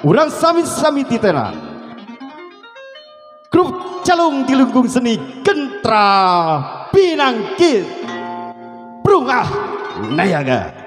urang sami-sami titena grup calung di lunggung seni Gentra Pinangkit Prungah Nayaga.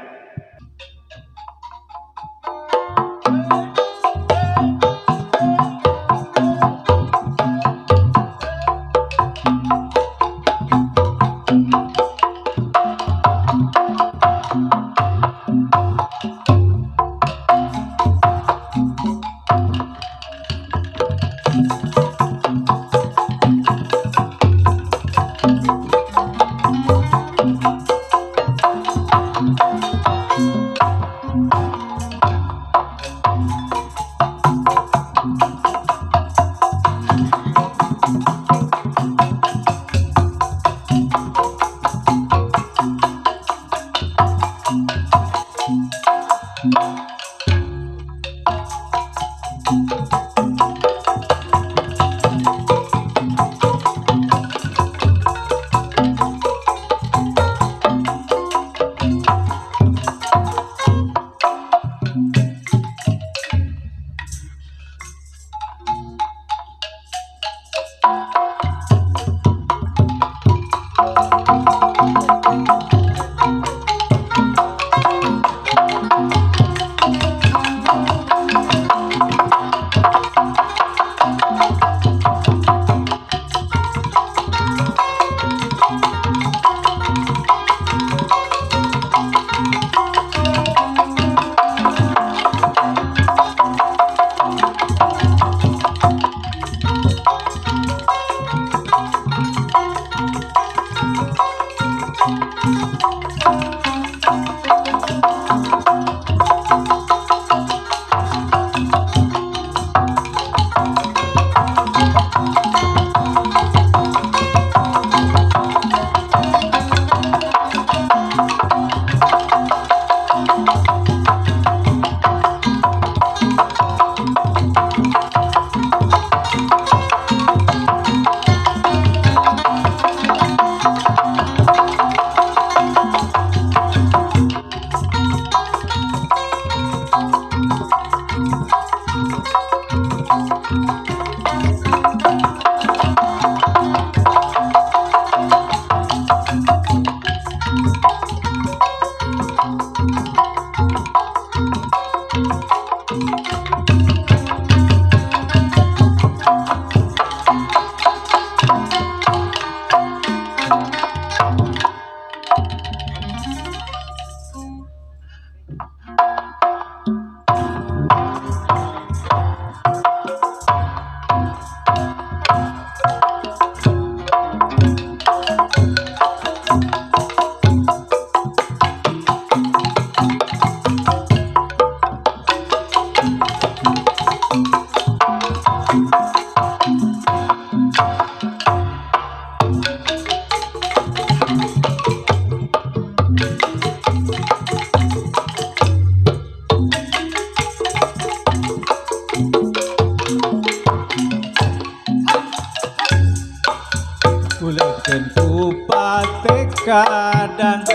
kadang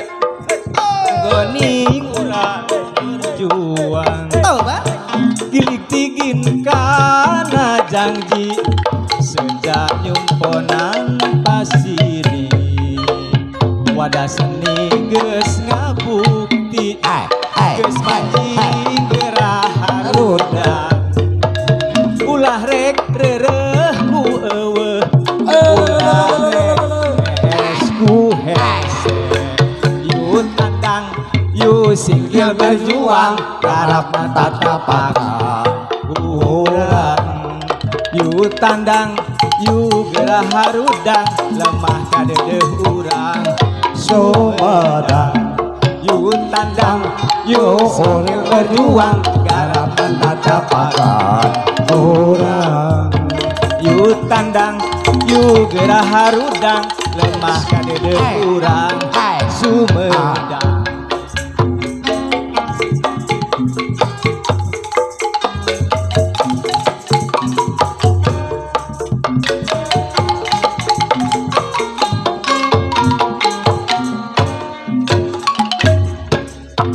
goning ulah berjuang gilik tigin kana janji sejak nyumponan pasini wadah seni geus ngabukti geus mancing gerah roda ulah rek reureuh ku eueuh ulah rek beres ku hese yu tandang yu singgil berjuang garap mata tapakan urang yu tandang yu gerah harudang lemah kadeuh urang Sumedang yu tandang yu singgil berjuang garap mata tapakan urang yu tandang yu gerah harudang lemah kadeuh urang Sumedang.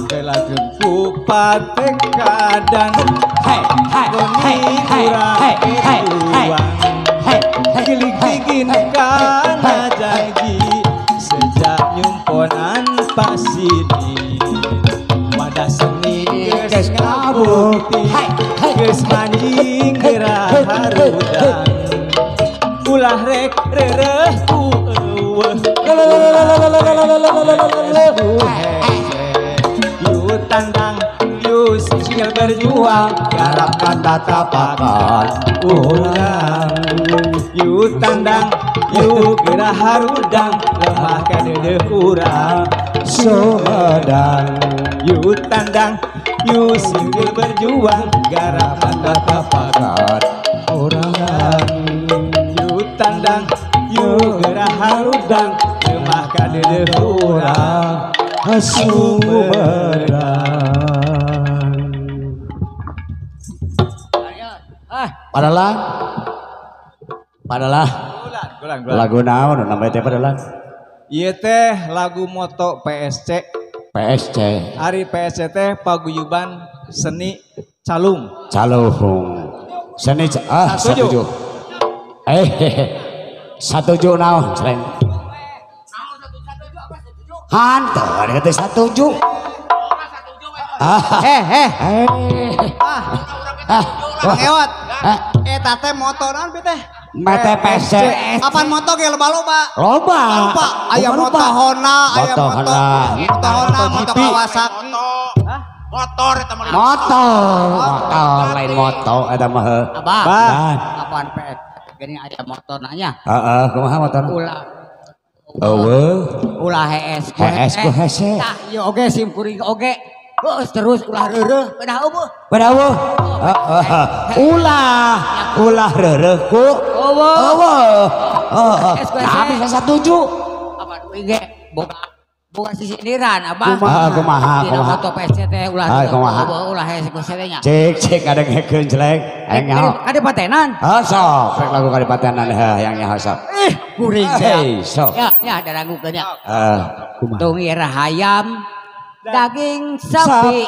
Belakeun ku patek kadang geus manjing gerah harudang ulah rek reureuh ku eueuh yu tandang yu singil berjuang garapkan tatapakan urang yu tandang yu gerah harudang lemah kadeudeuk urang Sumedang yu tandang yu singil berjuang garapkan tatapakan urang yu tandang yu gerah harudang lemah kadeudeuk urang Sumedang. Padalah lagu naon namanya teh padalah Ieu teh lagu moto PSC. PSC Ari PSC teh paguyuban seni calung. Seni Satuju. Satuju naon selain hantar kata satuju Bang Ewat, eta teh motoran bi teh. mete PSC Apaan moto ge loba-loba? loba Aya moto Honda, aya Moto moto Honda. moto Kawasaki. Motor eta mah. motor lain motor ada mah Abah, dan apaan PS? Gini aya motor nanya. kumaha motor Ulah HS ku hese Tah, ieu oge sim kuring oge. Terus ulah reureuh pedah eueuh. Padahal ulah reureuh ku tapi saya setuju Apaan kuing ge boga sisindiran abah. Kumaha Dina moto PSC teh ulah kumaha? ulah HS ku nya. cek ada ngekeun jelek aing nyaho Kade patenan. sok rek lagu kadipatenan yang nyaho sok Kuring hey sok Ya ada ragukeun ya. kumaha Tungir hayam daging sapi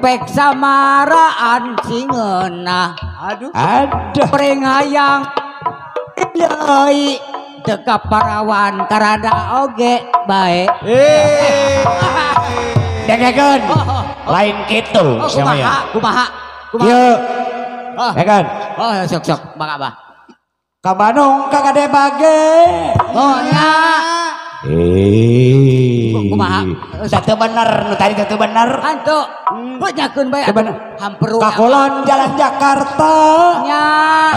pek samaraan singeuna Aduh. ada pring hayang deui teka parawan karada oge bae. dengekeun lain kitu sia mah ya Kumaha ieu ya kan sok Bang Abah. ka Bandung ka Gade Bage Oh nya kumaha satu bener nu tadi satu bener hantu nyakeun bae hamperu ka Kulon Jalan Jakarta nya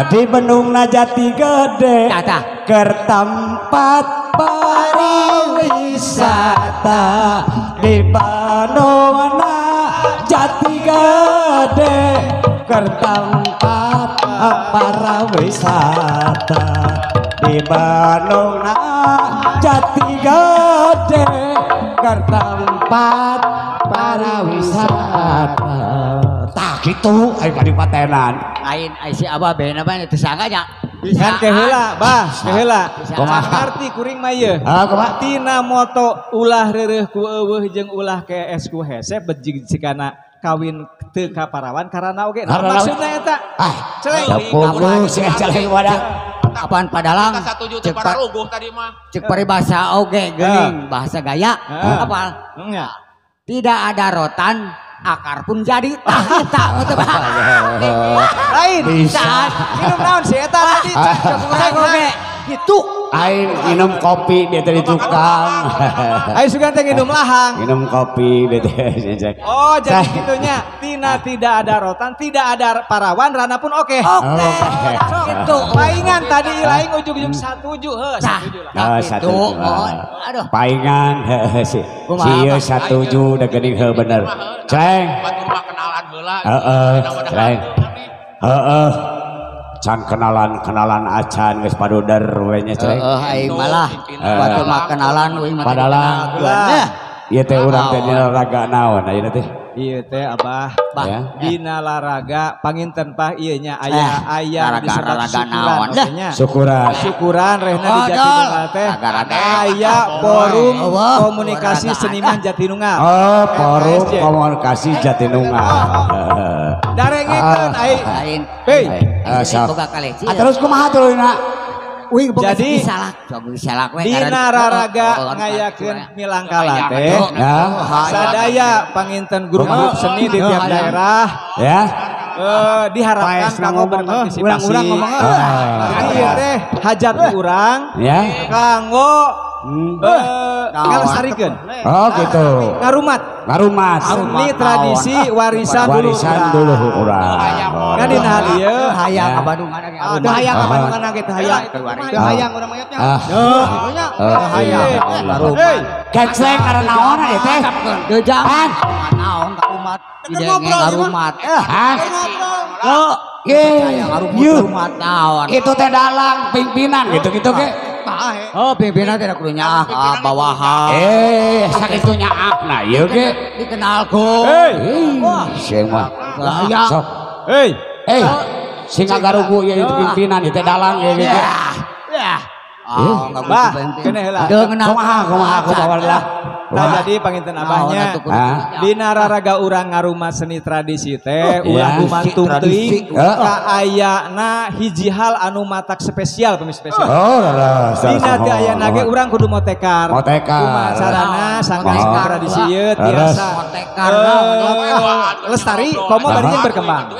di Bandung Jati Gede tah keur tempat pariwisata di Bandung Jati Gede keur tempat pariwisata di Bandung Jati Gede keur tempat pariwisata tah gitu aya kadipatenan lain si Abah beuna mah teu sangka nya Kan keheula, bah, keheula. Kumaha? Ngarti kuring mah ieu. kumaha Tina moto ulah reureuh ku eueuh jeung ulah KS ku hese bejig cikana kawin teu ka parawan karana oge. Maksudna eta. Celeng. Sepuluh sih celeng wadah apaan padalang Kita satu juta para ruguh tadi mah. cek paribasa oge geuning bahasa gaya apa Nya. tidak ada rotan akar pun jadi tah eta Lain. bisa Minum naon sih eta tadi? cek oge gitu aing minum kopi dia tadi tukang Ayo sugan teh ngidum lahang. minum kopi dia teh Oh, jadi gitunya. Tina tidak ada rotan, tidak ada parawan, rana pun oke. gitu Paingan tadi lain ujung-ujung satuju, tah satuju lah. gitu aduh paingan si ieu satuju da geuning heuh bener ceng Batu mah kenalan heula. ceng can kenalan acan geus paduder we nya ceng aing malah batu mah kenalan we mah Padalang. ieu teh urang teh dina raga naon ayeuna teh Iya teh abah ya dina laraga panginten pah ieu nya aya disebut syukuran nya. Syukuran rehna di Jatinunggal teh aya forum komunikasi seniman Jatinunggal. forum komunikasi Jatinunggal Darengekeun ai lain hei boga kaleci terus kumaha tuluy na Jadi salak we dina raraga ngayakeun milangkala teh sadaya panginten grup seni di tiap daerah ya diharapkan kamu berpartisipasi. Urang ngomong jadi ieu teh hajat urang ya kanggo ngalestarikeun oh gitu ngarumat seni tradisi warisan dulu urang kan dina hal ieu hayang ka Bandung ada ge hayang ka Bandung ana ge hayang urang mayatnya hayang keceng karena naon ieu teh dejangan naon ka umat idenge ngarumat ngarumat naon itu teh dalang pimpinan gitu-gitu ge oh pimpinan tidak kudu nyaah bawahan sakitu nyaah nah ieu ge dikenalkeun sing mah sok sing ngarugu ieu pimpinan itu dalang ge gitu enggak bah keneh heula kumaha lah Nah, jadi panginten abahnya dina raraga urang ngarumat seni tradisi teh urang gumantung teuing ka ayana hiji hal anu matak spesial spesial. Dina teh ayana ge urang kudu motekar. Kumaha carana sangka tradisi ieu tiasa lestari komo bari berkembang.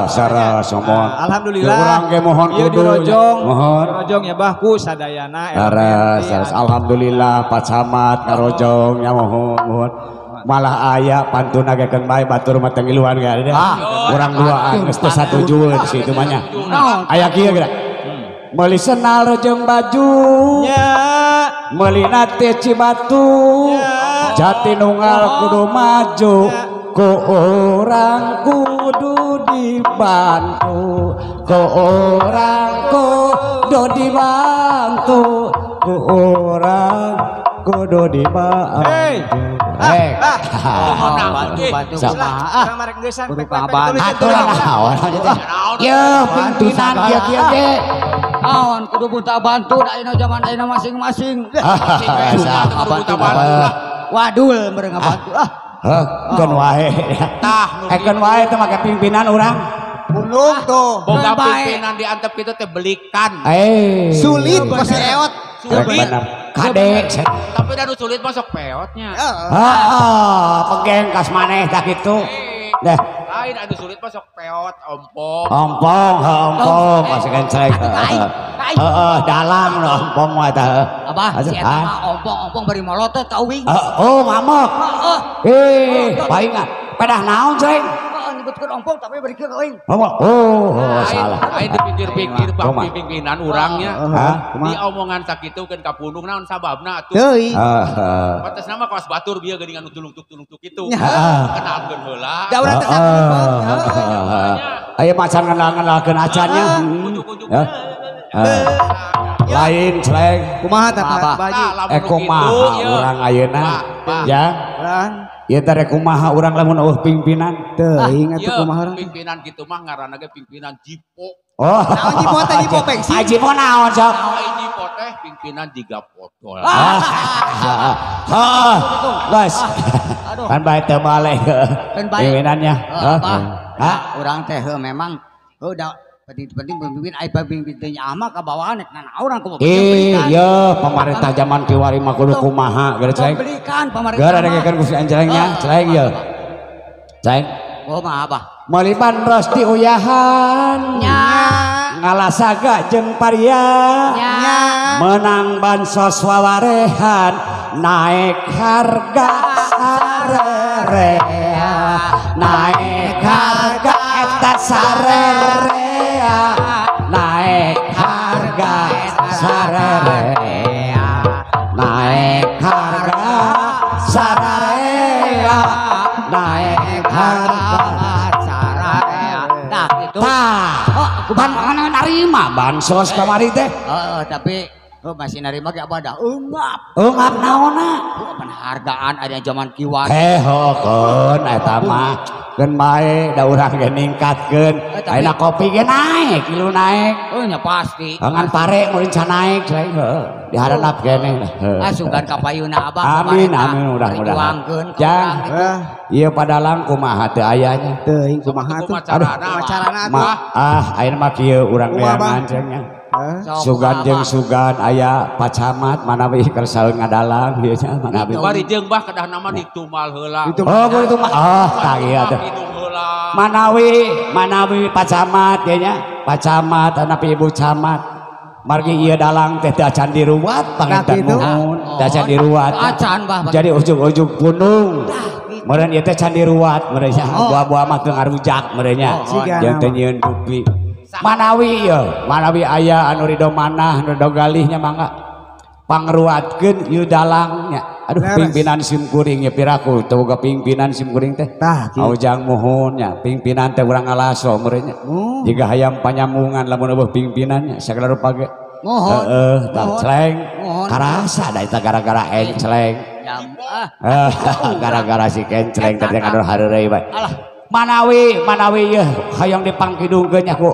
Saras somon. Alhamdulillah. Urang ge mohon kudu dirojong ya bah ku sadayana. Alhamdulillah Pak Camat ngarojong ya mohon malah aya pantun ngagekeun bae batur mah teu ngiluan ga urang duaan geus teu satujueun situ mah nya aya kieu geura meuli senal rojong baju meuli na teh cibatu jati nunggal kudu maju ku urang kudu dibantu ku urang kudu dibantu ku urang kudu dibantu bantu pimpinan kieu ge naon kudu buta bantu da dina zaman ayeuna masing-masing wadul meureun ngabantu keun wae keun wae teh make pimpinan urang Bulung tuh boga pimpinan diantep kitu teh belikan sulit masih eot kade tapi dah sulit masuk peotnya pegeng kas maneh tak gitu deh lain anu sulit masuk peot ompong masih kenceng dalang lo ompong mah teh abah si eta mah ompong bari molotot ka uing mamok palingan pedah naon ceng nyebutkeun ompong tapi bari keur uing salah lain dipikir-pikir bang pimpinan urangnya di omongan sakitu keun kapundung naon sababna atuh teuing patesna mah kaos batur bieu geuning anu tulung-tulung kitu kenalkeun heula da urang teh aya macan ngenal-ngenalkeun acannya lain celeng kumaha teh baji kumaha urang ayeuna ya ieu teh kumaha urang lamun pimpinan teuing atuh kumaha urang pimpinan kitu mah ngaranna ge pimpinan jipo naon jipo teh jipo bensin jipo naon sok jipo teh pimpinan jiga potol guys kan bae teu bale pimpinannya urang teh memang udah penting pemimpin pemimpin ama ka bawahan nah urang kumaha iya pemerintah zaman kiwari mah kudu kumaha geus ceng belikan pemerintah geus adegekeun ku si anjelengnya celeng ieu ceng mah abah meuli bandros di uyahan ngalasaga jeung paria menang bansos wawarehan naik harga sarerea naik harga eta sarerea naik harga sarerea naik harga sarerea naik harga sarerea nah gitu ban mana narima bansos kamari teh tapi masih narima ge abah dah eungap naonna penghargaan ada zaman kiwan keun eta mah keun bae da urang ge ningkatkeun ayeuna kopi ge naik kilu naik nya pasti ngan pare mun can naik cai diharap keneh asugan ka payuna abah amin mudah-mudahan jang ieu padalang kumaha teu ayanya teuing kumaha tuh aduh carana ayeuna mah kieu urang neangan cenah Sugan jeung sugan aya pacamat manawi kersaeun ngadalang ieu nya manawi. Bari jeung bah kedah nama ditumal heula. Oh, itu mah tah ieu teh. Manawi pacamat ieu nya, pacamat anapi ibu camat. Margi ieu dalang teh da can diruwat panginten nuhun, da can diruwat. Jadi ujung-ujung gunung. Meureun ieu teh can diruwat meureun nya. Buah-buah mah teu ngarujak meureun nya. Jeung teh nyieun dupi. Manawi aya anu ridho manah anu ridho galihnya mangga pangruatkeun ieu dalangnya. Aduh pimpinan simkuring ya piraku teu boga pimpinan simkuring teh aujang muhun nya pimpinan teh urang ngalaso meureun nya jiga hayam panyamungan lamun eueuh pimpinannya sagala rupa ge tah celeng karasa da eta gara-gara encleng gara-gara si kenceleng teh anu hareureuy bae manawi ieu hayang dipangkidungkeun nya ku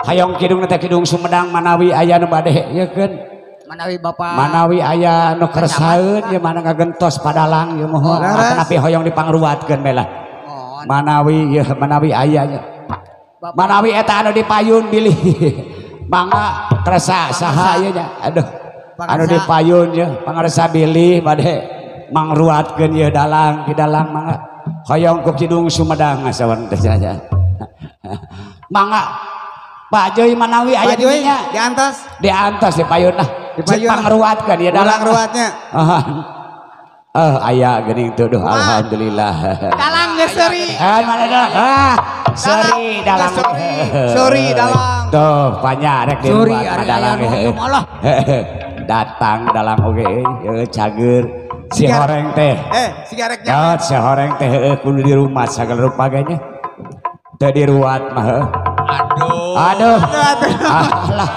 hayang kidung teh kidung Sumedang manawi aya nu bade yeukeun manawi bapak manawi aya nu kersaeun ye mana ngagentos padalang ye mohon tapi hoyong dipangruatkeun bela manawi aya nya manawi eta anu dipayun bilih mangga kersa saha ieu nya aduh anu dipayun ye pangarsa bilih bade mangruatkeun ye dalang di dalang mangga hoyong ku kidung Sumedang ngasawan teh saja mangga Pak Joy manawi aya di nya di antos dipayunna dipangruatkeun ya dalang ruatnya aya geuning teu duh alhamdulillah dalang geus seuri mana dah seuri dalang seuri dalang tuh panya rek di luar dalang datang dalang oge cager si horeng teh sigareknya si horeng teh kudu di rumah sagala rupa nya teu diruat mah aduh lah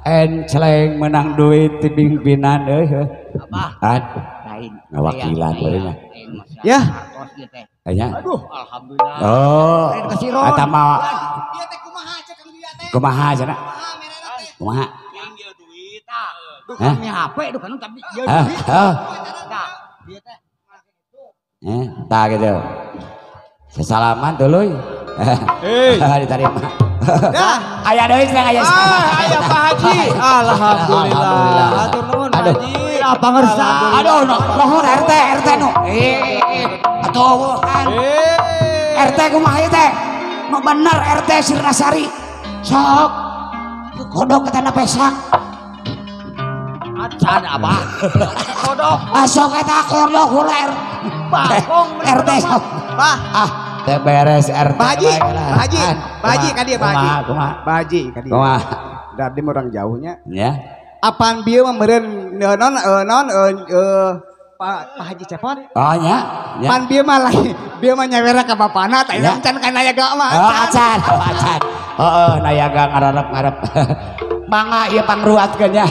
encleng menang duit di pimpinan lain wakilan barunya ya kayaknya oh eta mah kumaha cenah kumaha duh HP duh kan tapi tah gitu sesalaman tuluy diterima aya deui aya Pak Haji alhamdulillah atur nuhun Pak Haji pangarsa aduh nuhun RT nu atuh kan RT kumaha ieu teh nu bener RT Sirnasari sok kodok ketana pesak acan abah kodok sok eta kodok uler bakong RT sok teh beres RT Pak Haji ka dieu Pak Haji Pak Haji ka dieu dari orang jauhnya ya apaan bieu mah meureun Pak Haji Cepot oh nya pan bieu mah lain bieu mah nyawera ka bapana tah can ka nayaga mah acan heeh nayaga ngarep mangga ieu pangruatkeun nya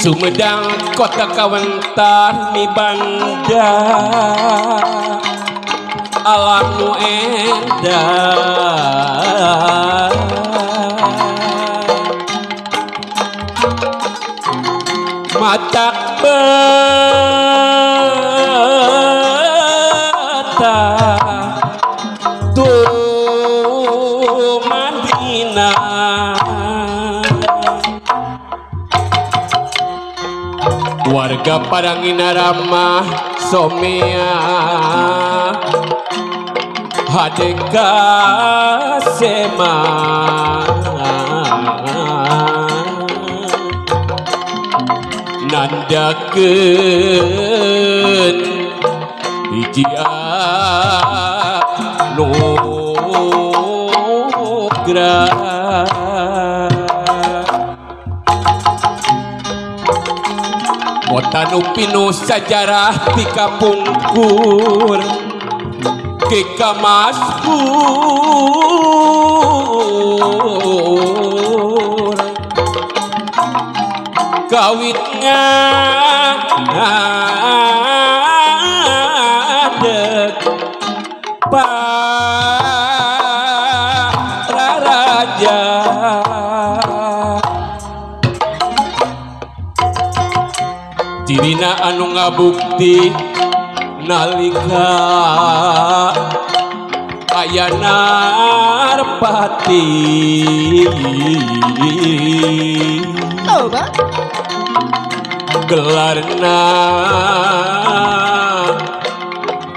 Sumedang kota kawentar mi bangda alam nu endah matak beta tu Madinah warga Padanginarama somea hadeka sema nandakeun hijia nugrah Motanu pinu sajarah tika pungkur Keka maskur Kawit ngadeg para raja Cirina anu ngabukti nalika aya Narpati gelarna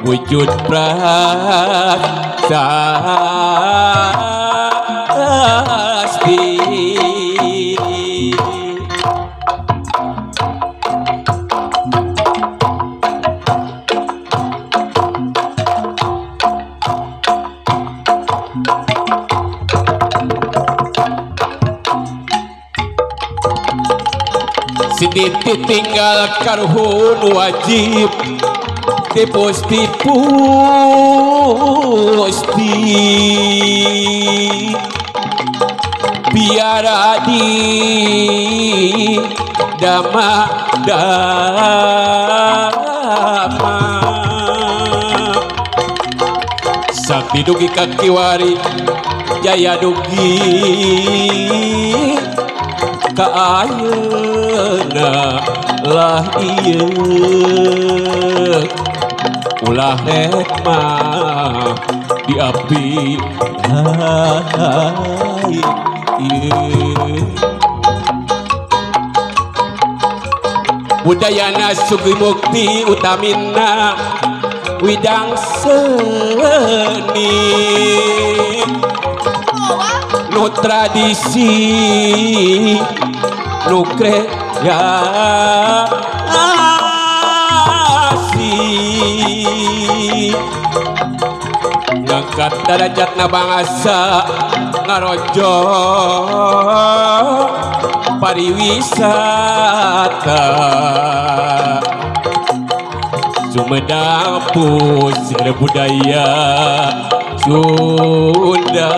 wujud prasasti Siditi tinggal karhun wajib dipusti biar di dama sakti dugi kakiwari jaya dugi kaayana lah iya ulah hekmah di api budayana sugi mukti utamina widang seni nu tradisi nu kreasi ngangkat derajatna bangsa ngarojo pariwisata Sumedang pusir budaya Sunda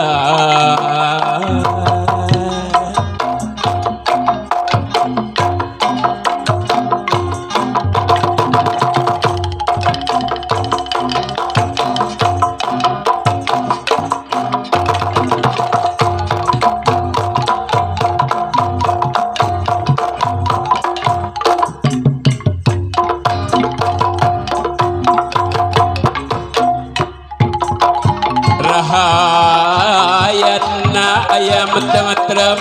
rahayatna ayam tengatrem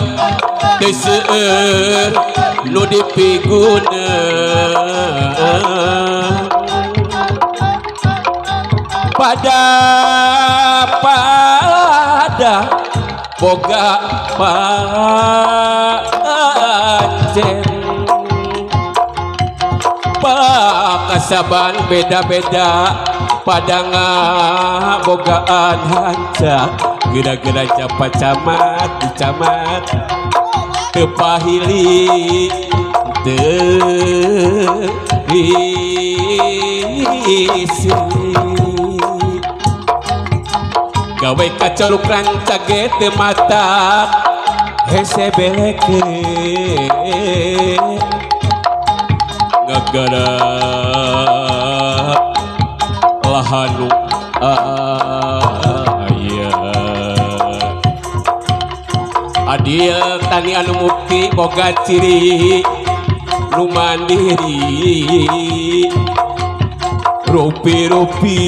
deseur nu dipiguna pada boga pancen pakasaban beda-beda pada bogaan hanca gira-gira capat camat dicamat tepahili terisi gawe kacoluk rancaget mata hese beleke ngagara lahanu adil tani anu mukti boga ciri nu mandiri rupi-rupi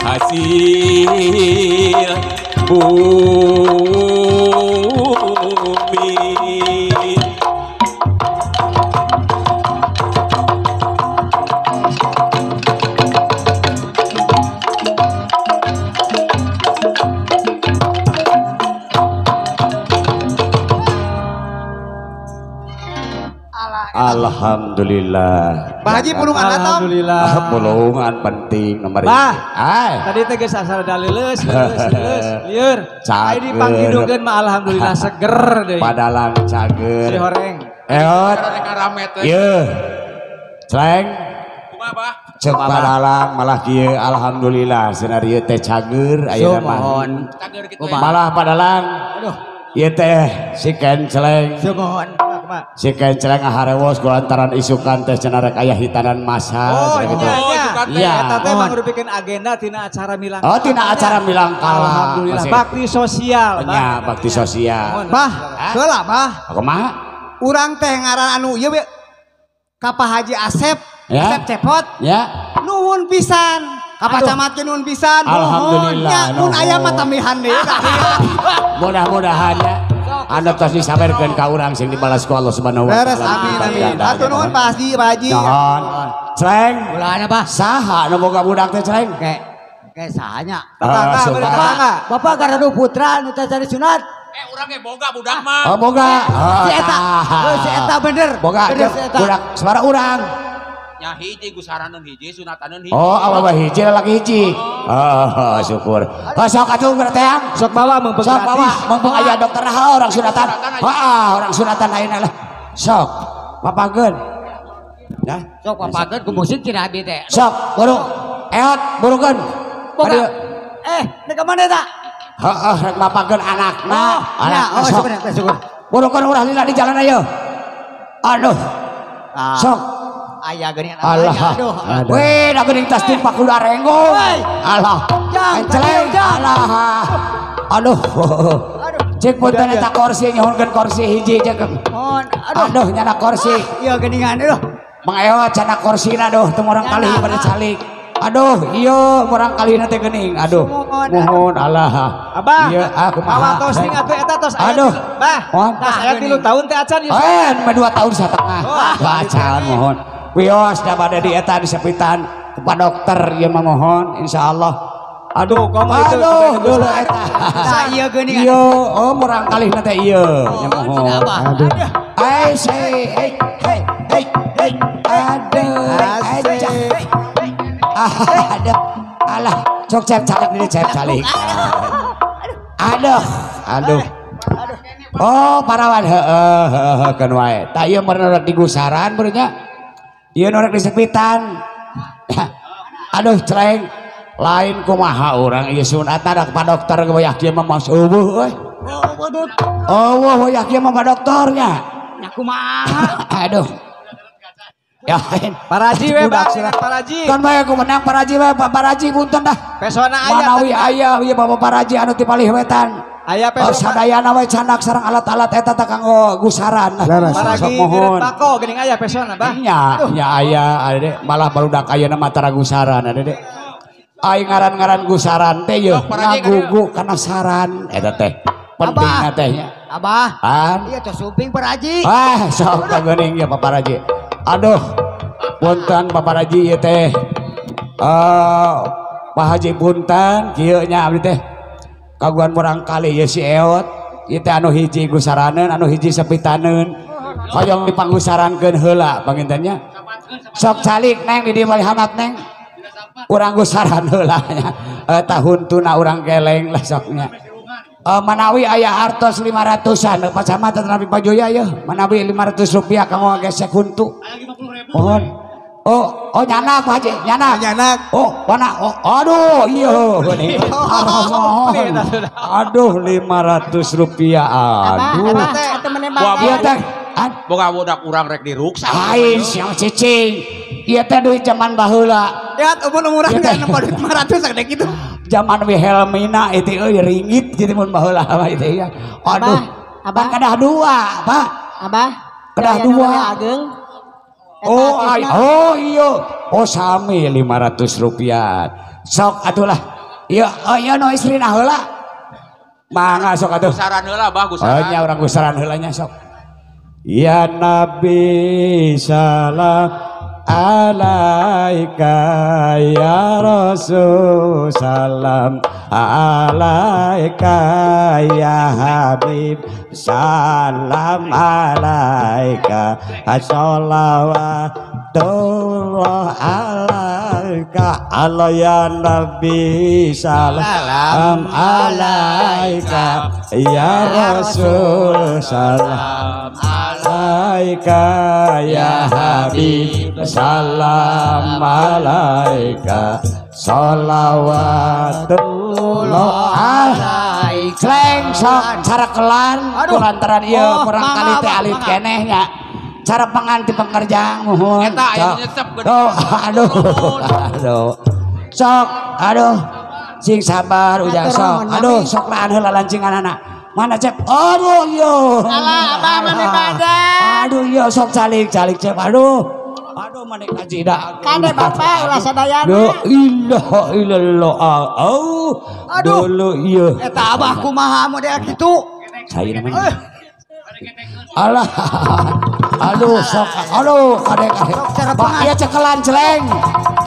hasil bumi Alhamdulillah. Pak Haji pulungan atau? Alhamdulillah. Pulungan penting nomor Bah, ay tadi teh geus asal dalileus, lieur. Cager. Ai dipanghidukeun mah alhamdulillah seger deui. padalang cager Si horeng. eot Rek rame teh. ieu celeng Kumaha bah? cek padalang malah kieu alhamdulillah senario teh cager ayeuna mah Cager kitu ya. malah padalang ieu teh sikeun celeng Sumohon. si kenceleng ngaharewos kulantaran isukan teh cenah rek aya hitanan masa Oh, cenah gitu. isukan teh. Iya. Eta teh mah ngurupikeun agenda tina acara milang. Oh tina acara milang kalah. Alhamdulillah bakti sosial. Nya bakti sosial. Bah, heula bah. Kumaha? Urang teh ngaran anu ieu we. Ka Pak Haji Asep, Ya. Asep Cepot. Ya. Nuhun pisan. Ka Pacamat ge nuhun pisan. Alhamdulillah, Nuhun aya nuhun. mah tamihan deui. Mudah-mudahan ya. Anda tos disabarkeun ka urang sing dibalas ku Allah Subhanahu wa taala. Beres amin amin. Hatur nuhun Pak Haji, Pak Haji. Nuhun. Celeng. Ulana bah. Saha nu boga budak teh celeng? Kayak sahanya. Tetangga, suka. tetangga. Bapak garadu putra nu teh cari sunat. Urang ge boga budak mah. Oh boga. Si eta. Si eta bener. Boga Bener si eta. budak sabara urang. Nya hiji gusaraneun hiji sunataneun hiji. Oh, apa hiji lagi hiji. Oh, syukur. Oh, sok atuh berarti yang. Sok bawa mempeng Sok bawa, gratis. mumpung aya dokter orang sunatan. Orang sunatan ayeuna lah. Sok, papageun. Ya, Sok papageun ku musik tina abi teh. sok, buru. Eot, burukeun. Boga. Aduh. Nek mana eta? Heeh, rek papageun anakna. Oh, sok. sebenarnya syukur. Burukeun urang lila di jalan ayo. Aduh. Sok. Aya geuning Allah. aduh. Weh, da geuning tas timpak kudu arenggo. Allah. Jang, Enceleng. jang. Allah. Aduh. Cek punten eta kursi nyohonkeun kursi hiji cek. Mohon, Aduh nyana kursi. Iya geuningan aduh. Mang Ewa cenah kursina aduh teu urang kali pada calik. Aduh, iya urang kalina teh geuning. Aduh. Mohon Allah. Abah, Iya, aku bawa tosting atuh eta tos aya. Aduh. Bah, Mohon. tos aya 3 tahun teh acan ieu. Mah 2 tahun satengah. Bacaan mohon. Wios da bade di eta disepitan kepada dokter ieu mah mohon insyaallah. Aduh, aduh, dulu eta. Nah, iya geuningan. Iya, oh murang kalihna teh ieu. Nya mohon. Aduh. Ai say, hey. Aduh. Aduh. Alah, cok cep calik ini cep calik. Aduh. Oh, parawan heeh keun wae. Tah ieu meureun digusaran beurnya. Ieu norek disepitan. Aduh, celeng. Lain kumaha urang ieu sunatan da ka dokter goyak ieu mah mas eueuh euy. Oh, goyak ieu mah ka dokternya. Nya kumaha? Aduh. Ya, Paraji we Bang, Paraji. kan bae aku menang Paraji we, Paraji punten dah. Pesona aya. Manawi aya ieu Bapak Paraji anu ti palih wetan. Aya Oh, pesona. sadayana we candak sareng alat-alat eta teh kanggo gusaran. Paraji mohon. Bako geuning aya pesona, Bah. Nya aya ade malah barudak ayeuna mah tara gusaran ade. Ai ngaran-ngaran gusaran teh yeuh ngagugu kana saran eta teh. Pentingna teh nya. Abah. Pan. Iya tos suping Paraji. Sok geuning ya Pak Paraji. Aduh. Punten Pak Paraji ieu teh. Pak Haji punten kieu nya abdi teh. Kaguan murang kali ieu si Eot. Ieu teh anu hiji gusaraneun, anu hiji sepitaneun. Hoyong dipanggusarankeun heula pangintennya. Sok calik neng di dieu bali hamat neng. Urang gusaran heula nya. Tahun tuna urang keleng lah soknya. Manawi aya hartos 500-an Pacamatan Nabi Pajoya ya manawi 500 rupiah kanggo gesek huntu mohon oh nyanak Pak Haji nyanak oh mana aduh iya aduh 500 rupiah aduh iya teh Boga budak urang rek diruksa. lain siang cicing iya teh duit zaman baheula Lihat umur urang teh 500 sadek kitu. zaman Wilhelmina itu ringgit gitu mun baheula mah itu ya. Aduh. Abang kadah dua, Pak. Abah. Kedah Daya dua. namanya Ageng. Oh iya. Oh sami 500 rupiah. Sok atulah. Iya, oh iya no istrina heula. Mangga sok atuh. Gusaran heula bah Oh gusaran. nya urang gusaran heula nya sok. Ya Nabi salam alaika ya Rasul, salam alaika ya Habib, salam alaika, sholawatullah alaika, Allah ya Nabi, salam alaika ya Rasul, salam alaika ya Habib, salam alaika, sholawatullah alaika. Sleng sok cara kelan kulantaran ieu kurang kali teh alit kenehnya. Cara penganti pengerjaan mohon. Eta aya nyesep gede. Aduh. Sok, aduh. Sing sabar ujang sok. Aduh, sok laan heula lancinganana. Mana cep? Aduh yo. Alah, abah mah badan. Aduh yo sok calik cep. Aduh manik kaji dah. Kade bapak ulah sadayana. La ilaha illallah. Aduh dulu ieu. Eta abah kumaha model kitu? Saya namanya. Alah. Aduh sok. Aduh kade. Pak ieu cekelan celeng.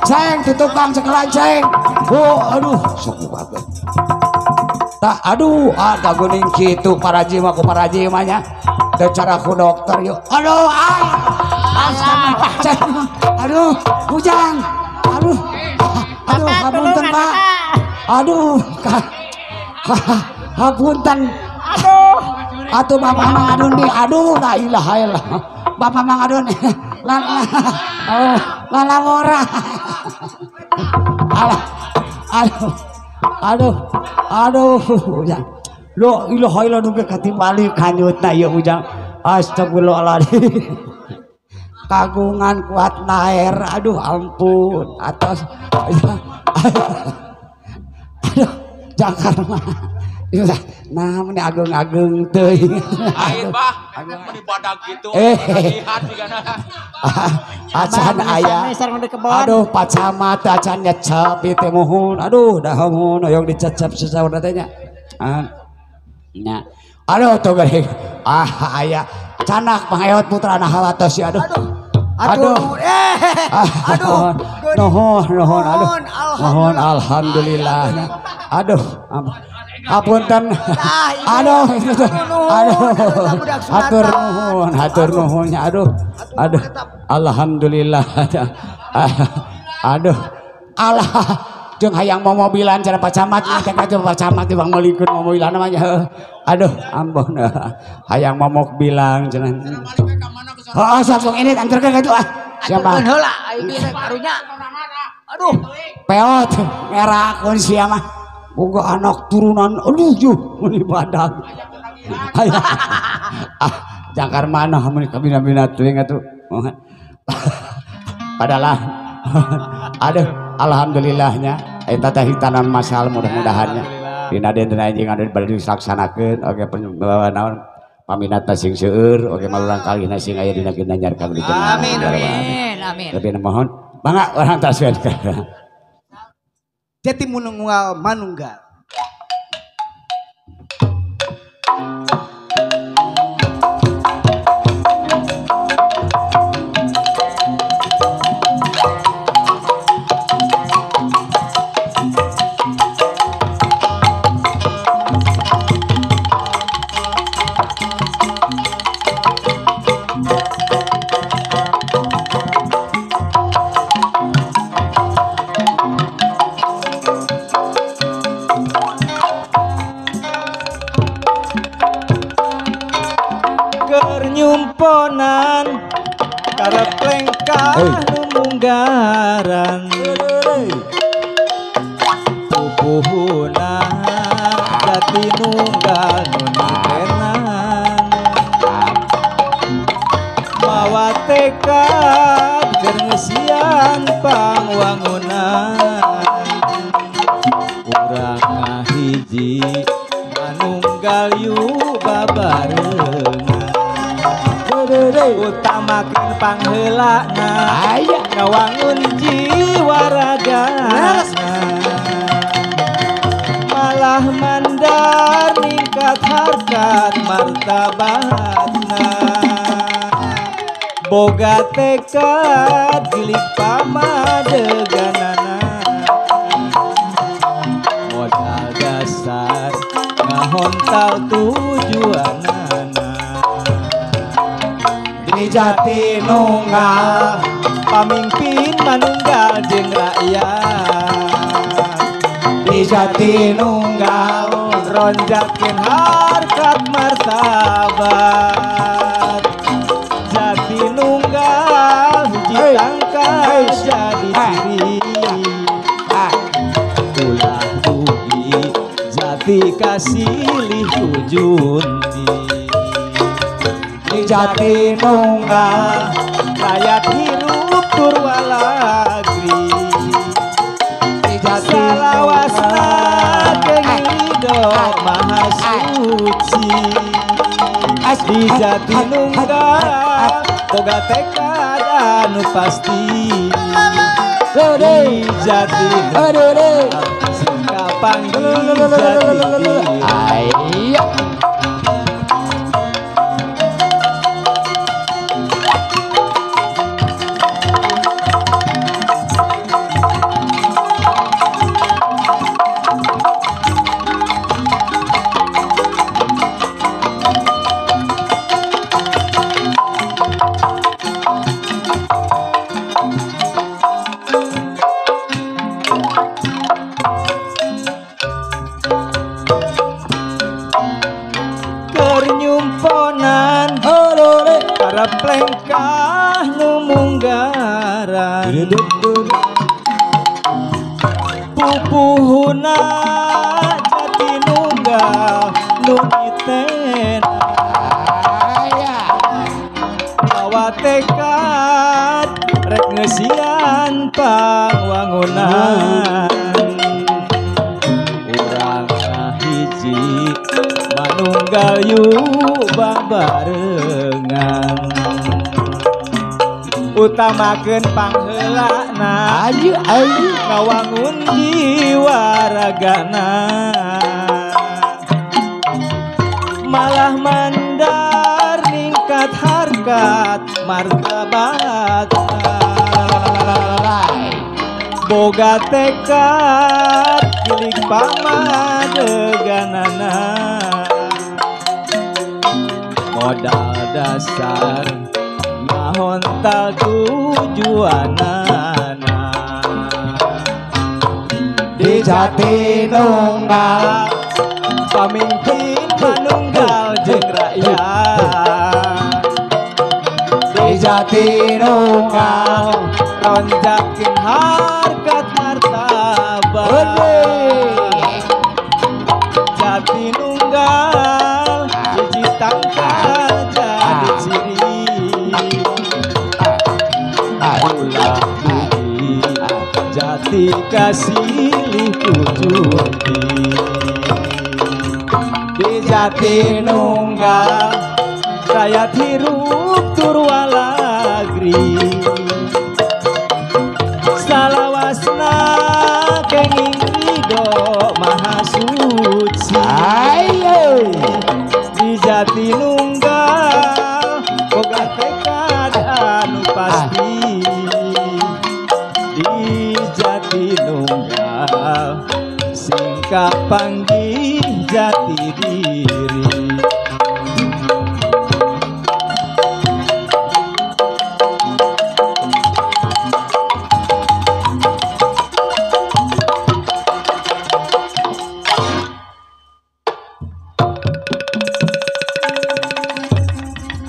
Ceng tukang cekelan ceng. Aduh sok bagus. Tak aduh ada guning kitu para jima ku para jimanya. Teu cara ku dokter yuk. Aduh aduh Ujang, aduh hapunten Pak, aduh hapunten, aduh Bapak Mangadun di, aduh la ilaha illallah, Bapak Mangadun, lala mora, aduh Ujang, lo ilaha illallah duge katimbali kanyutna ieu Ujang, astagfirullahaladzim. Kagungan kuat naer, aduh ampun atas, aduh Jakarta nah ini ageng teuing Air bah mun badag gitu lihat digana acan aya aduh pacamat acan nyecap ieu teh mohon aduh dah mohon hoyong dicecap sasaur teh nya nya aduh tuh geuning aya canak pangayot putra hawatos ya aduh nuhun alhamdulillah aduh apunten hatur nuhunnya aduh alhamdulillah aduh Allah jeung hayang mau mobilan cara pacamat teh ka pacamat Bang Malikeun mobilan namanya aduh ampun hayang momok bilang cenah sok ini anterkeun ka itu siapa heula ieu karunya aduh peot ngerakeun sia mah boga anak turunan aduh juh mun badag jangkar manah mun kabina-bina teuing atuh padahal aduh alhamdulillahnya eta teh hitanan masal mudah-mudahannya dina dina anjing anu bade dilaksanakeun oge naon paminatna sing seueur oge malurang kalihna sing aya dina ginanyar ka di amin lebih mohon mangga urang tasbih Jati Mununggal Manunggal. Nyumponan karep lengkah munggaran pupuhuna jati nunggal nunenan mawa tekad kerngesian pangwangunan urang ngahiji manunggal yu babarengan utamakeun pangheulana ngawangun jiwa ragana malah mandar ningkat harkat martabatna boga tekad gilik pamadeganana modal dasar ngahontal tujuanana di Jatinunggal pamimpin manunggal jeung rakyat di Jatinunggal ronjakeun harkat martabat Jatinunggal hiji tangkai jadi ciri ulah budi jati kasilih tujunti di Jatinunggal rakyat hirup tur walagri di salawasna kenging ridho maha suci di Jatinunggal boga tekad anu pasti di Jatinunggal singka panggil jati ayo kernyumponan para plengkah nu munggaran pupuhuna Jatinunggal nu ditena bawa tekad rek ngeusian pangwangunan urang hiji manunggal yuk babarengan utamakeun pangheulana ngawangun jiwa ragana malah mandar ningkat harkat martabat boga tekad gilik pamadeganana modal dasar ngahontal tujuanana di Jatinunggal pamimpin manunggal jeung rakyat di Jatinunggal ronjakeun harkat martabat Jatinunggal hiji tangkal jadi ciri ulah budi jati kasilih tujunti di Jatinunggal rakyat hirup tur walagri salawasna kenging ridho maha suci di Jatinunggal boga tekad anu pasti di Jatinunggal singka panggih jati diri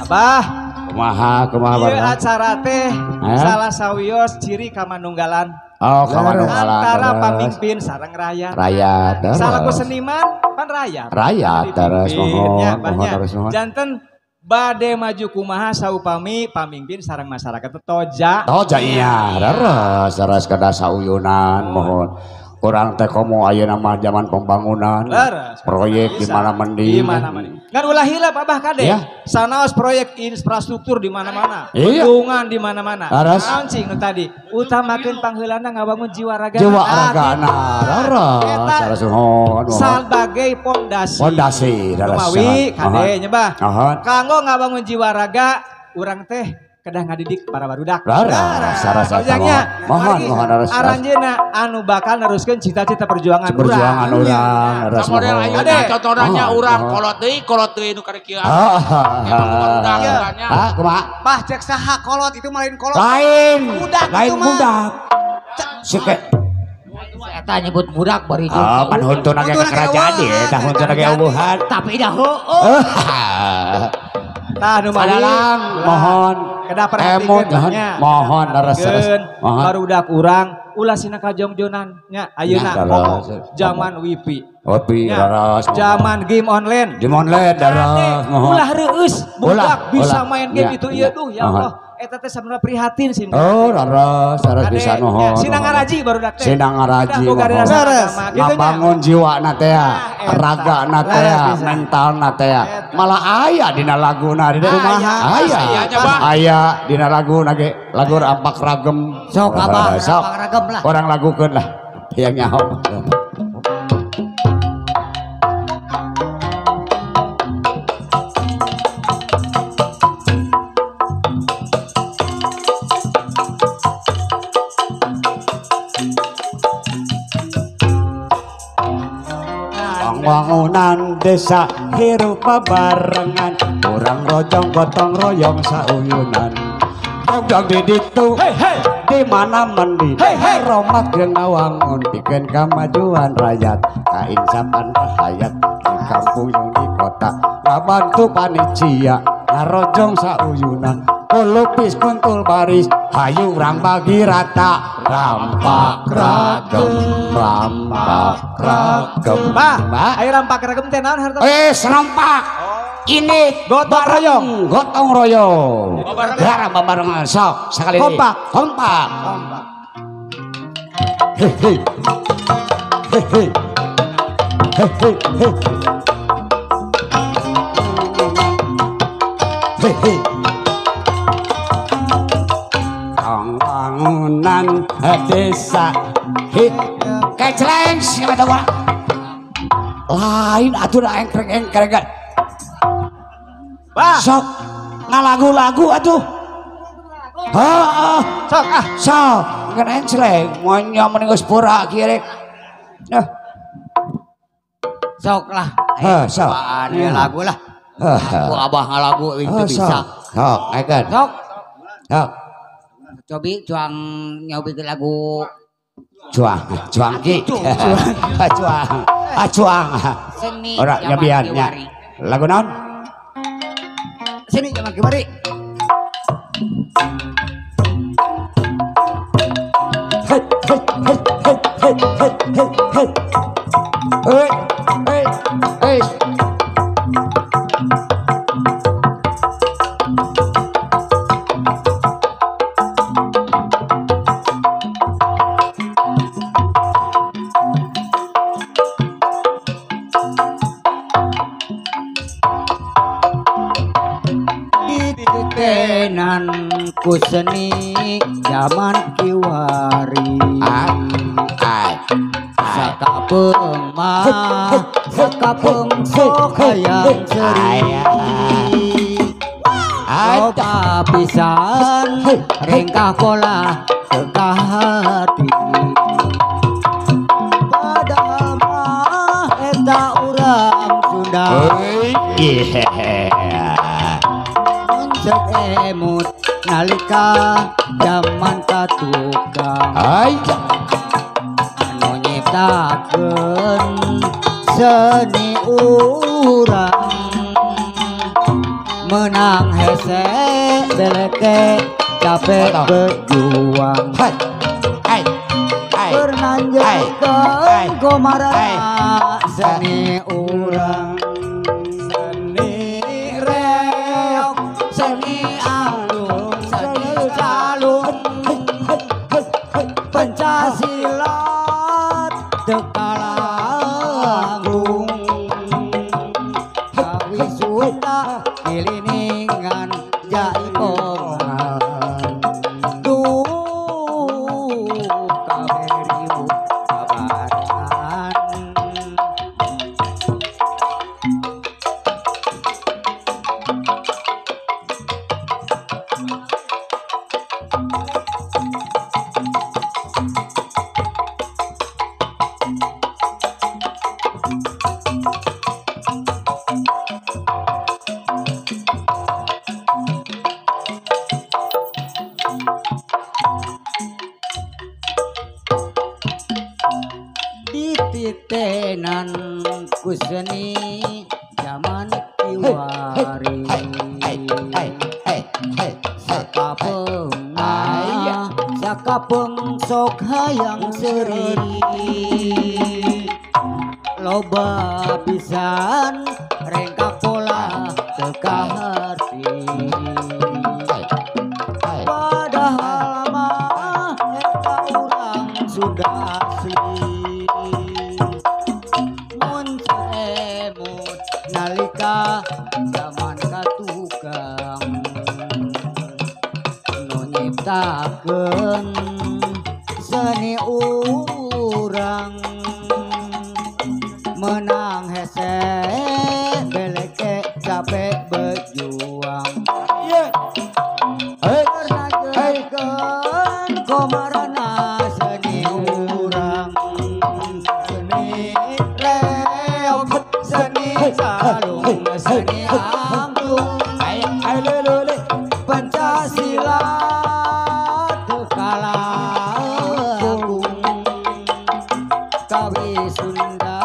Abah kumaha ieu acara teh salah sawios ciri kamanunggalan antara pamimpin sareng rakyat salaku seniman pan rakyat terus mohon janten bade maju kumaha saupami pamimpin sareng masyarakat toja iya terus kada sauyunan mohon orang teh komo ayeuna mah zaman pembangunan proyek di mana mending kan ulah hilap abah kade sanaos proyek infrastruktur di mana-mana bendungan di mana-mana anjing nu tadi utamakeun pangheulana ngabangun jiwa ragana sebagai pondasi daras mawi kade nyebah kanggo ngabangun jiwa raga urang teh kedah ngadidik para barudak. Sarasa mohon aranjeuna anu bakal neruskeun cita-cita perjuangan urang. Model ayeuna contohnya urang kolot deui nu karek kieu. Kumaha? Bah cek saha kolot itu lain kolot. Lain budak. Suke Eta nyebut budak bari itu. pan huntun age ka kerajaan ieu tah huntun age eueuhan. Tapi dah heueuh. Tah nu Madalang mohon kedah perhatikeunnya. Mohon leres. Barudak urang ulah sina kajongjonan nya ayeuna zaman wifi. Leres. Zaman game online. Leres mohon. Ulah reueus budak bisa main game itu ieu ya Allah. Eta teh sabenerna prihatin sih. Leres bisa mohon. Sinang ngaraji barudak teh. Sinang ngaraji. Ngabangun jiwana teh, ragana teh, mentalna teh. Malah aya dina laguna di kumaha? Aya dina laguna ge lagu rampak ragem. Sok abah rampak ragem lah. Orang lagukeun lah. Yang nyaho. Bangunan desa hirup barengan urang rojong gotong royong sauyunan dogdog di ditu di mana mandi romak jeung ngawangun pikeun kamajuan rakyat kainsapan rakyat di kampung jeung di kota ngabantu panitia ngarojong sauyunan pelupis kuntul baris hayu urang bagi rata rampak ragem Bah, ayo rampak ragem teh naon harta? Serampak. Ini gotong royong. Barang barengan sok sekali kompak. Bangunan desa kecleng siapa tahu lain atuh engkreng sok ngalagu-lagu atuh sok ngan engkreng monya mending geus pura kieu rek sok lah sok lagu lah aku abah ngalagu itu bisa sok ayeuna sok cobi cuang nyobi lagu cuang ki cuang ora nyabiannya lagu naon sini jaman kemari ku seni zaman kiwari sakapeung mah sakapeung sok hayang seri loba pisan ringkah pola teu hati padahal mah eta urang Sunda emut nalika zaman katukang anu nyiptakeun seni urang menang hese beleke capek berjuang bernanjakkeun komarana seni urang Silat tekalanggung kawi suta kiliningan jaipongan kaberiu kabaran kuseni zaman kiwari sakapeng sok hayang seri loba pisan rengkak pola teka hati padahal mah eta urang sudah asli mun emut nalika zaman katukang nu nyiptakeun seni urang menang hese beleke capek berjuang karena jadikan komarana seni urang seni reog seni salung seni angklung Pancasila tekalagung kawi Sunda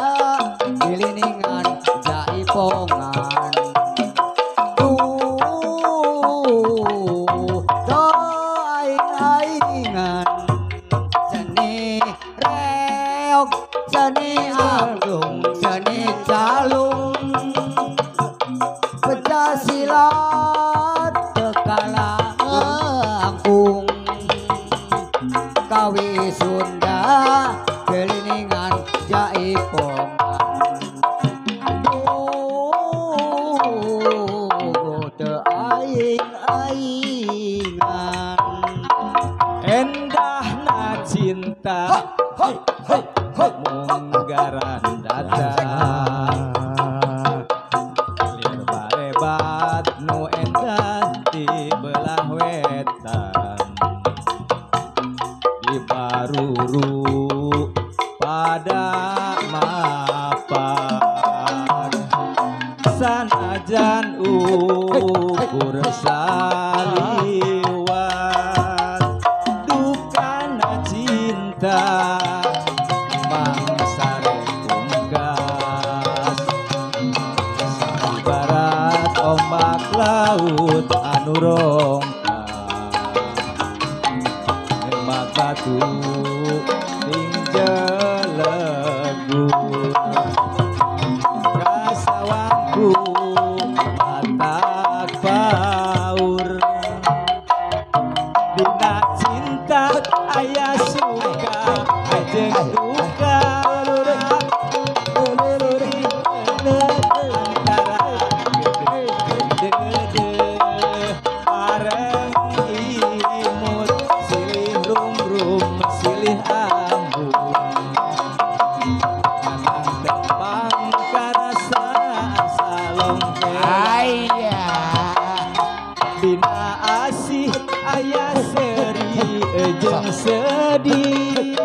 diliningan jaipongan aing-aingan seni reog seni agung seni calung Pancasila tekalagung kawi Sunda diliningan jaipongan aing-aingan endahna cinta munggaran datang lir barebat nu endah di belah wetan di Paruru pada mapan sanajan ukur saliwat dukana cinta mangsare tunggas sabarat ombak laut anu rongkang nembak batu ning jelegur kasawangku matak baur dina cinta aya suka ajeng duka antara gede areng imut silih rum-rum silih ambung kanang tepang karasa salongke dina asih aya seri jeung sedih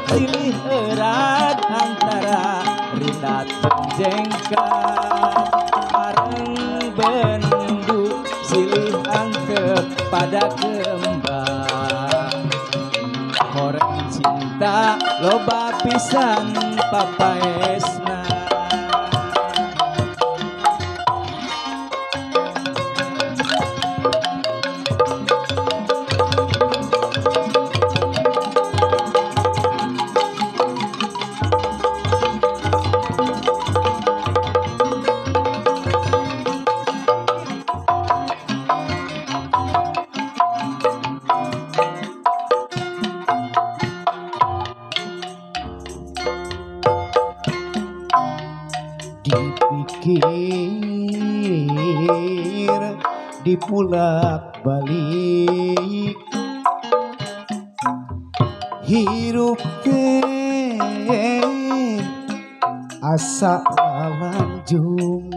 silih erat antara rindat jengkat areng bendu silih angkep pada kembang horeng cinta loba pisan papaesna dipikir dipulak balik hirup teh asa lanjung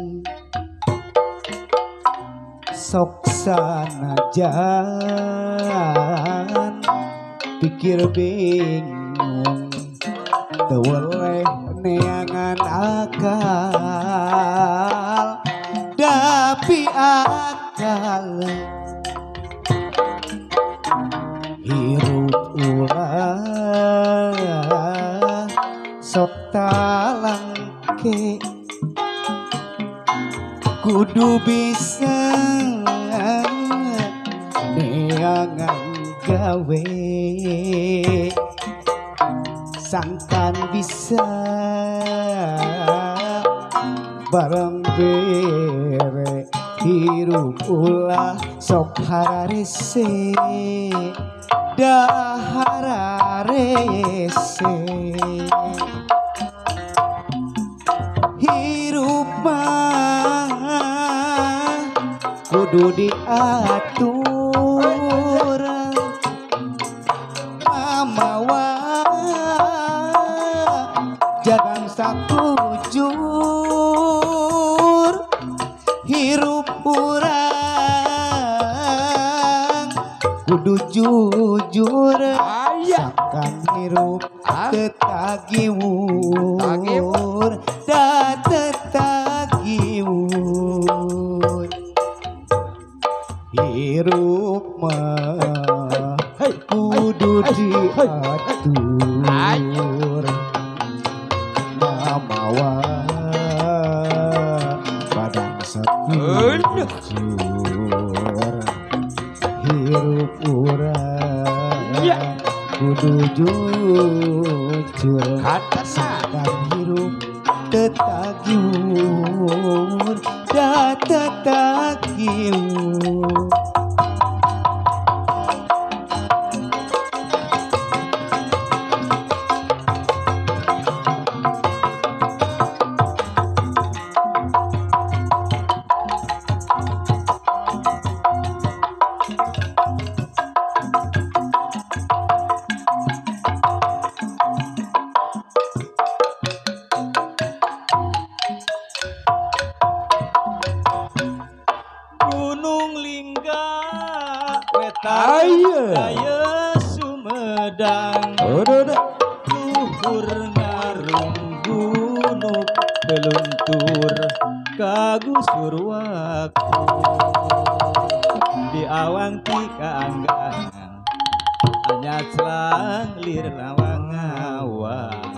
sok sanajan pikir bingung teweleh neangan akal tapi akal hirup ulah sok talang make kudu bisa neangan gawe sangkan bisa bareng bere hirup ulah sok hararese dahararese hirup mah kudu diatur mamawa jangan sakujur hirup urang kudu jujur sakan hirup tetagiwur da tetagiwur hirup mah kudu diatur mamawa badan sakujur hirup urang kudu jujur sakan hirup tetagiwur da tetagiwur Gunung Lingga wetan daya Sumedang luhur ngarung gunung beluntur kagusur waktu di awang ti kaanggan hanya selang lir lawang awang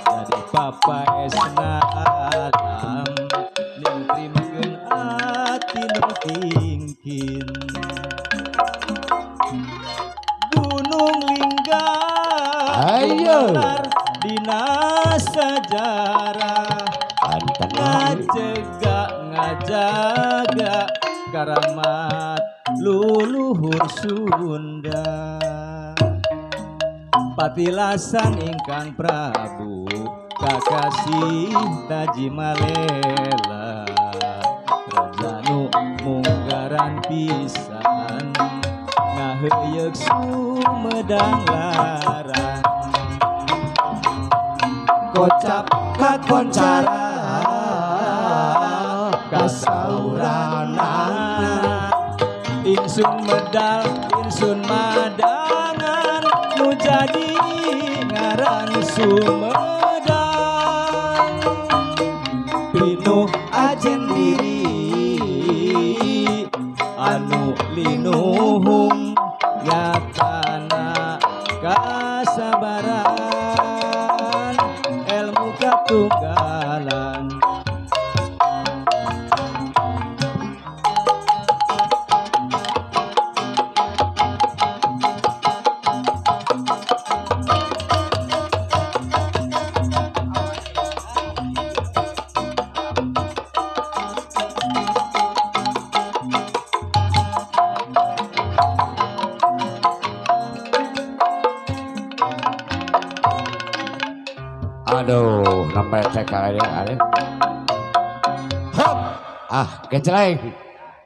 jadi papa esna alam ning trimakeun ati nu tingkin Gunung Lingga lumalar dina sajarah ngajaga karamat luluhur Sunda patilasan ingkang Prabu kakasih Taji Malela raja nu munggaran pisan ngaheuyeuh Sumedang larang kocap kakoncara kasaurana insun medal insun madangan nu jadi ngaran Sumedang pinuh ajen diri anu linuhung nyatana kasabaran ilmu katunggalan Aduh, sampai cek ada. Hop, keceleng.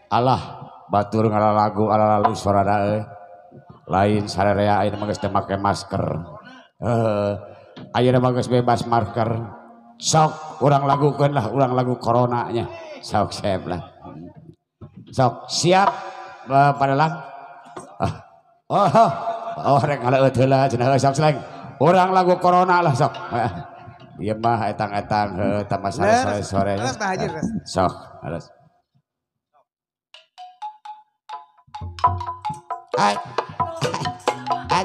Allah, batur ngala lagu ala lalu suara dae. Lain sarerea ayeuna mah geus teu make masker. Ayeuna mah geus bebas masker. Sok urang lagukeun lah, urang lagu coronanya. Sok siap lah. Sok siap padalang. Oh rek ngaleut heula cenah sok seleng. Urang lagu corona lah sok. Iya mah etang-etang tambah sore-sore. Sok, harus. Hai. Hai.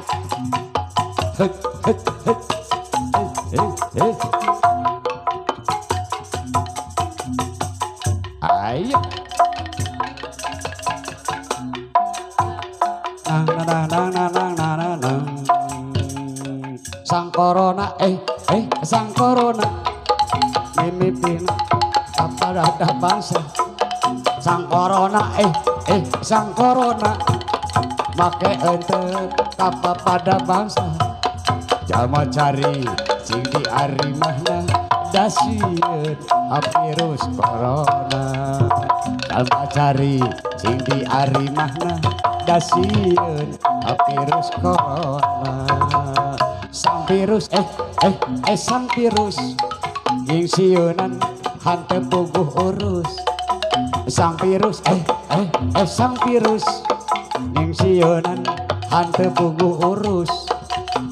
Ayo. Sang corona sang corona mimitin apa ada bangsa sang corona sang corona make ente apa pada bangsa jalma cari sing di arimahna dasieun virus corona jalma cari sing di arimahna dasieun virus corona sang virus sang virus ging sieunan hante puguh urus sang virus sang virus ging sieunan hante puguh urus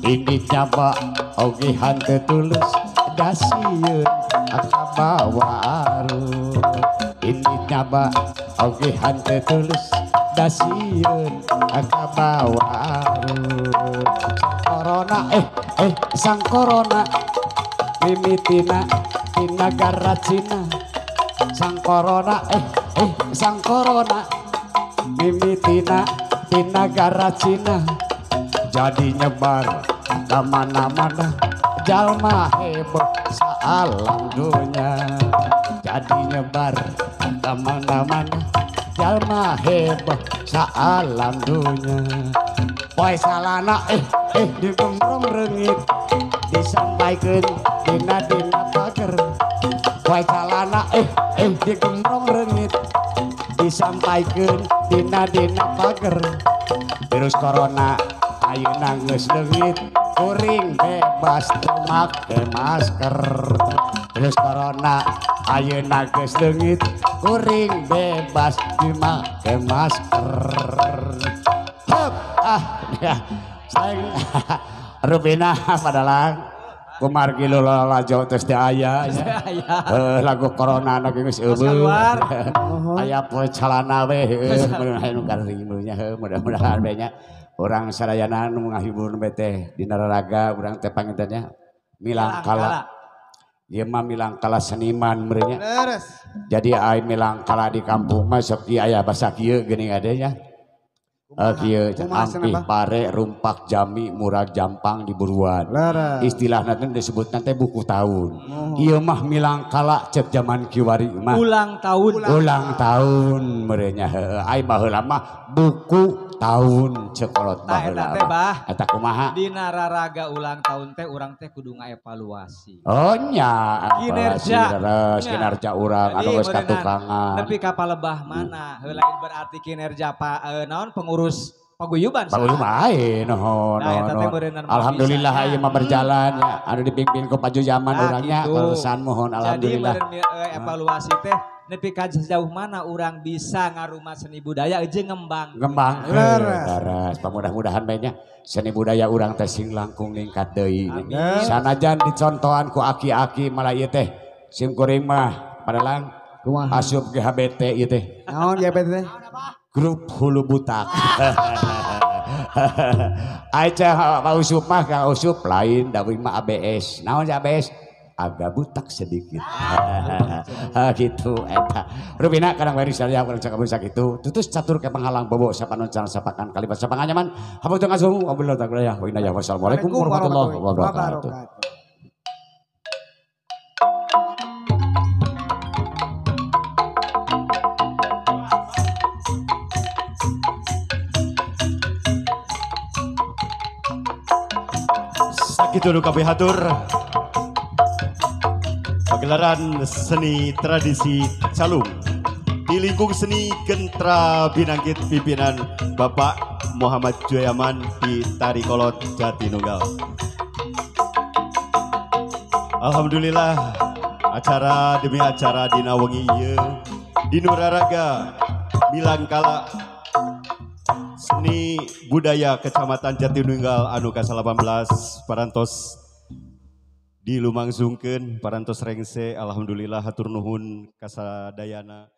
ini nyaba oge hante tulus dasieun akabawa arus ini nyaba oge hante tulus dasieun akabawa arus corona sang corona mimitina di negara Cina sang corona sang corona mimitina di negara Cina jadi nyebar kemana-mana jalma heboh saalam dunia jadi nyebar kemana-mana jalma heboh saalam dunia poe salana digembrong reungit disampaikan dina pager poe salana digembrong reungit disampaikan dina pager virus corona ayeuna geus leungit kuring bebas teu make masker virus corona ayeuna geus leungit kuring bebas teu make masker ya sayang Rubina padalang kumargi lalajo terus teh aya lagu corona na geus eueuh aya poe calana we anu karingnya mudah-mudahan we nya urang sadayana nu ngahibur we teh dina raraga urang teh pangintennya milang kala ieu mah milang kala seniman meureun nya jadi ai milang kala di kampung mah sok aya basa kieu geuning ade nya kieu ampih pare rumpak jami murag jampang di buruan istilahna teh disebutna teh buku tahun ieu mah milang kala cek zaman kiwari mah ulang tahun meureun nya heueuh ai baheula mah buku tahun cekolot baheula eta kumaha dina raraga ulang tahun teh urang teh kudu ngaevaluasi oh nya kinerja urang anu geus katukangan nepi ka palebah mana heula berarti kinerja naon pengurus paguyuban ae no alhamdulillah ieu mah berjalan ya anu dipimpin ku Paju Zaman urangnya barusan mohon alhamdulillah jadi evaluasi teh nepi ka sejauh mana urang bisa ngarumat seni budaya jeung ngembang leres mudah-mudahan bae nya seni budaya urang teh sing langkung ningkat deui sanajan dicontohan ku aki-aki malah ieu teh sim kuring mah padalang asup GHBT ieu teh naon GHBT teh grup hulu butak aja Pak Usup mah Kang Usup lain dawi mah ABS naon ABS agak butak sedikit gitu eta Rubina kadang bari saya urang cakap sakitu tutus catur ke penghalang bobo sapanon can sapakan kalimat sapangan nyaman hapunten kasuhung wabillahi taufiq wa hidayah wassalamualaikum warahmatullahi wabarakatuh. Sakitu nu kabeh hatur pagelaran seni tradisi calung di lingkung seni Gentra Binanggit pimpinan Bapak Muhammad Joyaman di Tarikolot Jatinunggal. Alhamdulillah acara demi acara dina wengi ieu di Nuraraga Milangkala seni budaya Kecamatan Jatinunggal anu ka-18 parantos dilumangsungkeun parantos rengse alhamdulillah hatur nuhun kasadayana.